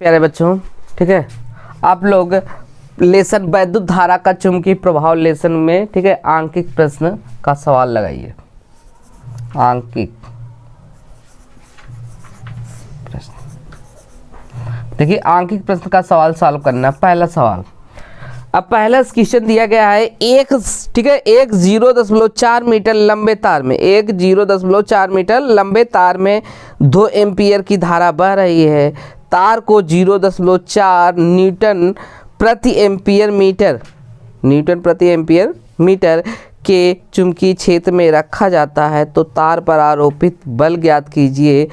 प्यारे बच्चों, ठीक है, आप लोग लेसन वैद्युत धारा का चुंबकीय प्रभाव लेसन में, ठीक है, आंकिक प्रश्न का सवाल लगाइए। आंकिक प्रश्न, देखिए आंकिक प्रश्न का सवाल सॉल्व करना। पहला सवाल, अब पहला क्वेश्चन दिया गया है एक, ठीक है, एक 0.4 मीटर लंबे तार में, एक 0.4 मीटर लंबे तार में 2 एम्पीयर की धारा बह रही है। तार को 0.4 न्यूटन प्रति एम्पीयर मीटर के चुंबकीय क्षेत्र में रखा जाता है, तो तार पर आरोपित बल ज्ञात कीजिए।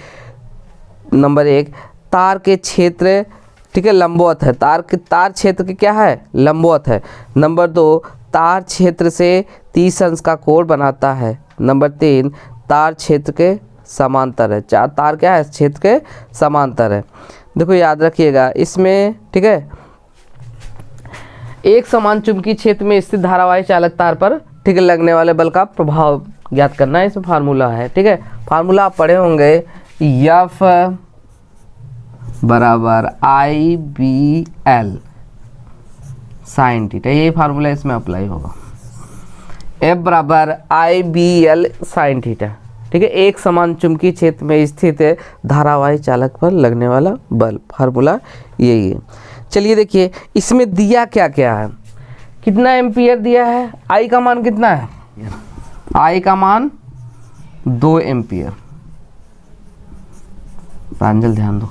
नंबर 1, तार के क्षेत्र, ठीक है, लंबवत है। तार क्षेत्र के क्या है, लंबवत है। नंबर 2, तार क्षेत्र से 30 अंश का कोण बनाता है। नंबर 3, तार क्षेत्र के समांतर है। तार क्या है, क्षेत्र के समांतर है। देखो याद रखिएगा इसमें, ठीक है, एक समान चुंबकीय क्षेत्र में स्थित धारावाही चालक तार पर, ठीक है, लगने वाले बल का प्रभाव ज्ञात करना है। इसमें फार्मूला है, ठीक है, फार्मूला आप पढ़े होंगे, F बराबर IBL साइन थीटा, यही फार्मूला इसमें अप्लाई होगा। F बराबर IBL साइन थीटा, ठीक है, एक समान चुंबकीय क्षेत्र में स्थित धारावाही चालक पर लगने वाला बल, फार्मूला यही है। चलिए देखिए इसमें दिया क्या क्या है, कितना एम्पियर दिया है, I का मान कितना है, I का मान 2 एम्पियर, प्रांजल ध्यान दो।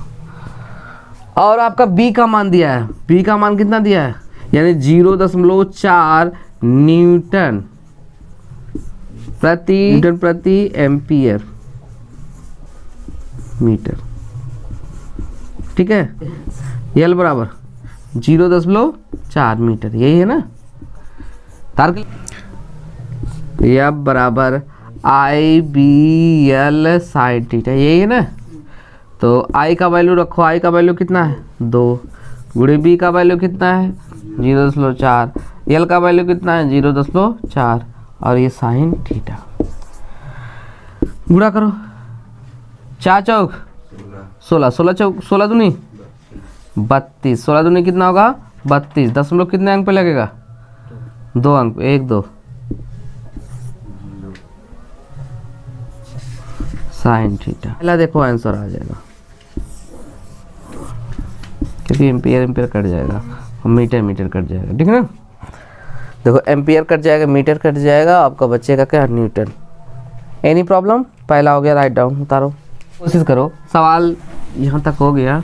और आपका B का मान दिया है, B का मान कितना दिया है, यानी 0.4 न्यूटन प्रति एम्पियर मीटर, ठीक है। L बराबर 0.4 मीटर, यही है ना। तार F बराबर IBL साइन थीटा, यही है ना। तो I का वैल्यू रखो, I का वैल्यू कितना है 2, गुणे B का वैल्यू कितना है 0.4, L का वैल्यू कितना है 0.4, और ये साइन थीटा। गुणा करो, 4 चौक 16, 16 चौक 16 दूनी 32, 16 दूनी कितना होगा 32, दशमलव कितने अंक पे लगेगा 2 अंक, 1 2 साइन थीटा। पहला देखो आंसर आ जाएगा, क्योंकि एम्पियर कट जाएगा और मीटर कट जाएगा, ठीक है ना। देखो एम्पियर कट जाएगा, मीटर कट जाएगा, आपका बचेगा क्या, न्यूटन। एनी प्रॉब्लम, पहला हो गया, राइट डाउन उतारो, कोशिश करो। सवाल यहाँ तक हो गया।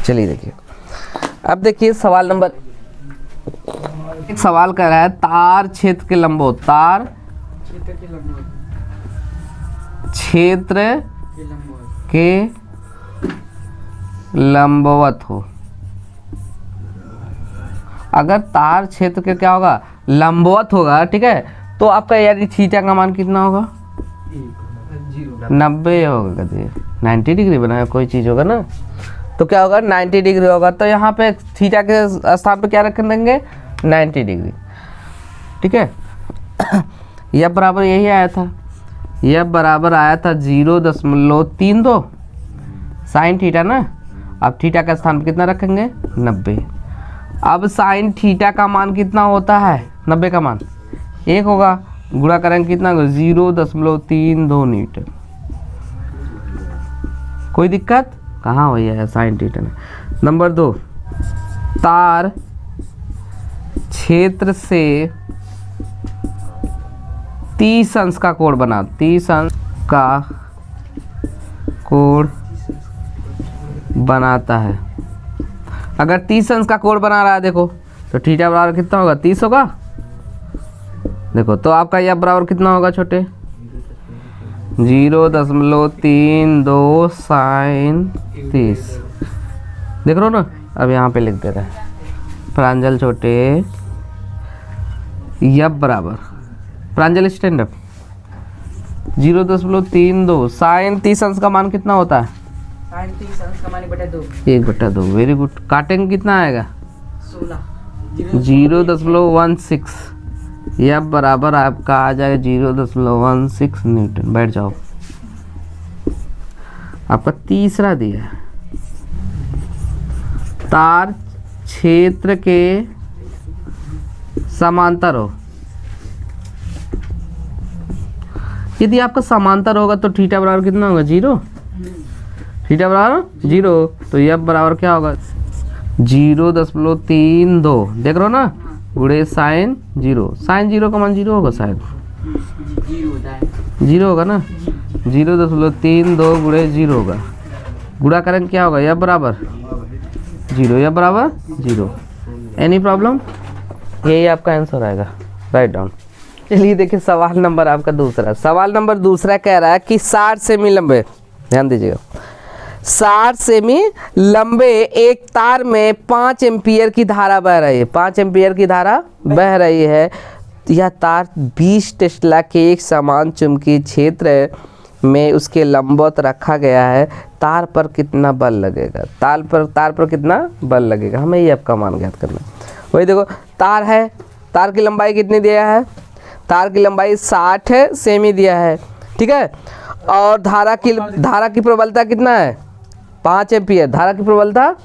चलिए देखिए, अब देखिए सवाल नंबर, एक सवाल कर रहा है तार क्षेत्र के लंबवत, तार क्षेत्र के लंबवत हो। अगर तार क्षेत्र के क्या होगा, लंबवत होगा, ठीक है, तो आपका यानी थीटा का मान कितना होगा 90 होगा, 90 डिग्री बनाया कोई चीज़ होगा ना, तो क्या होगा 90 डिग्री होगा। तो यहाँ पे थीटा के स्थान पे क्या रख देंगे 90 डिग्री, ठीक है। यह बराबर यही आया था, यह बराबर आया था 0.32 साइन थीटा ना। अब थीटा का स्थान पे कितना रखेंगे 90। अब साइन थीटा का मान कितना होता है, 90 का मान 1 होगा, गुणा करेंगे कितना 0.32 न्यूटन। कोई दिक्कत कहाँ हुई है साइन थीटा में। नंबर 2, तार क्षेत्र से 30 अंश का कोण बना, 30 अंश का कोण बनाता है। अगर 30 अंश का कोण बना रहा है, देखो तो थीटा बराबर कितना होगा 30 होगा। देखो तो आपका यह बराबर कितना होगा छोटे 0.32 साइन 30, देख रहे हो ना। अब यहाँ पे लिख दे रहे हैं प्रांजल छोटे, यह बराबर प्रांजल स्टैंड अप 0.32 साइन 30 अंश का मान कितना होता है, 1/2, वेरी गुड। काटेंगे कितना आएगा 0.16, यह बराबर आपका आ जाएगा 0.16 न्यूटन। बैठ जाओ, आपका तीसरा दिया है, तार क्षेत्र के समांतर हो। यदि आपका समांतर होगा तो थीटा बराबर कितना होगा? 0। थीटा बराबर 0, तो एफ बराबर क्या होगा? 0.32 देख रहे हो ना, गुणे साइन 0। साइन 0 का मान 0 होगा, शायद 0 होगा ना। 0.32 गुणे 0 होगा, गुणा करेंगे क्या होगा? एफ बराबर 0, एफ बराबर 0। Any problem? यही आपका आंसर आएगा, राइट डाउन। चलिए देखिए सवाल नंबर आपका दूसरा। सवाल नंबर दूसरा कह रहा है कि 60 सेमी लंबे, ध्यान दीजिएगा, 60 सेमी लंबे एक तार में 5 एम्पियर की धारा बह रही है। 5 एम्पियर की धारा बह रही है। यह तार 20 टेस्ला के एक समान चुंबकीय क्षेत्र में उसके लंबवत रखा गया है। तार पर कितना बल लगेगा? तार पर कितना बल लगेगा? हमें ये आपका मान ज्ञात करना है। वही देखो, तार है, तार की लंबाई कितनी दिया है? तार की लंबाई 60 सेमी दिया है, ठीक है। और धारा की प्रबलता कितना है? 5 एम्पियर। धारा की प्रबलता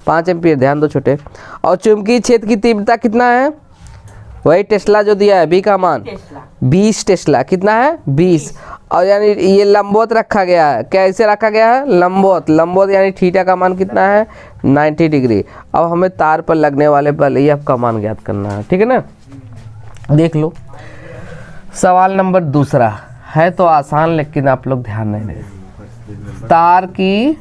5 एम्पियर, ध्यान दो छोटे। और चुंबकीय क्षेत्र की तीव्रता कितना है? वही टेस्ला जो दिया है, बी का मान 20 टेस्ला। कितना है? 20। और यानी ये लंबवत रखा गया है। कैसे रखा गया है? लंबवत। लंबवत यानी थीटा का मान कितना है? 90 डिग्री। अब हमें तार पर लगने वाले बल ये आपका मान ज्ञात करना है, ठीक है ना। देख लो सवाल नंबर दूसरा है तो आसान, लेकिन आप लोग ध्यान नहीं दें। तार की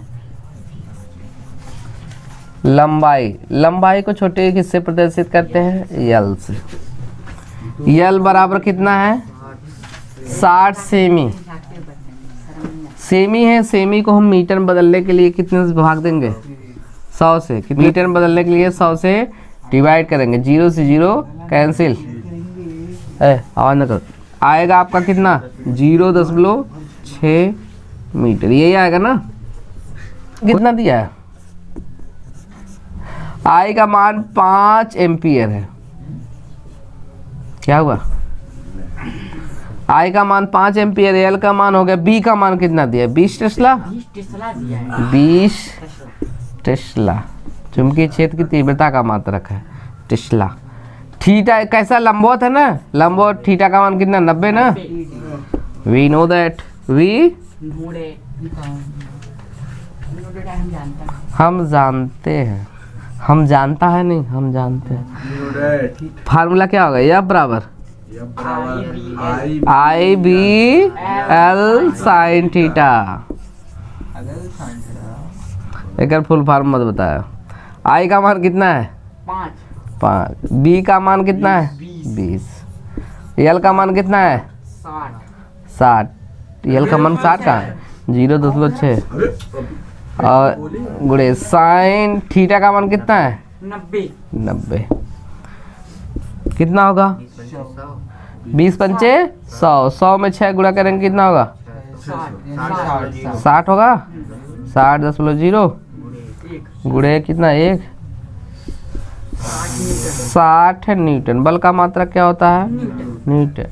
लंबाई को छोटे हिस्से प्रदर्शित करते हैं यल से। यल बराबर कितना है? 60 सेमी। सेमी है, सेमी को हम मीटर में बदलने के लिए कितने से भाग देंगे? 100 से। मीटर में बदलने के लिए 100 से डिवाइड करेंगे। 0 से 0 कैंसिल, आवाज ना करो। आएगा आपका कितना? 0.6 मीटर, यही आएगा ना। कितना दिया है? आई का मान 5 एम्पियर है। क्या हुआ? आई का मान 5 एम्पियर, एल का मान हो गया। बी का मान कितना दिया है? 20 टेस्ला। 20 टेस्ला चुंबकीय क्षेत्र की तीव्रता का मात्रक है, टेस्ला। थीटा कैसा? लंबवत है ना, लंबवत। थीटा का मान कितना? 90 ना। वी नो दैट, हम जानते हैं, हम जानता है नहीं, हम जानते हैं। फार्मूला क्या होगा? एफ बराबर आई बी एल साइन थीटा। एक फुल फार्म मत बताया। आई का मान कितना है? 5। बी का मान कितना है? 20। एल का मान कितना है? 60। एल का मान 60 का है, 0.6। और गुणे साइन थीटा का मान कितना है? 90। कितना होगा? 20 पंचे 100। 100 में 6 गुणा करेंगे कितना होगा? 60 होगा। 60.0 गुणे कितना? 1। 60 न्यूटन। बल का मात्रक क्या होता है? न्यूटन।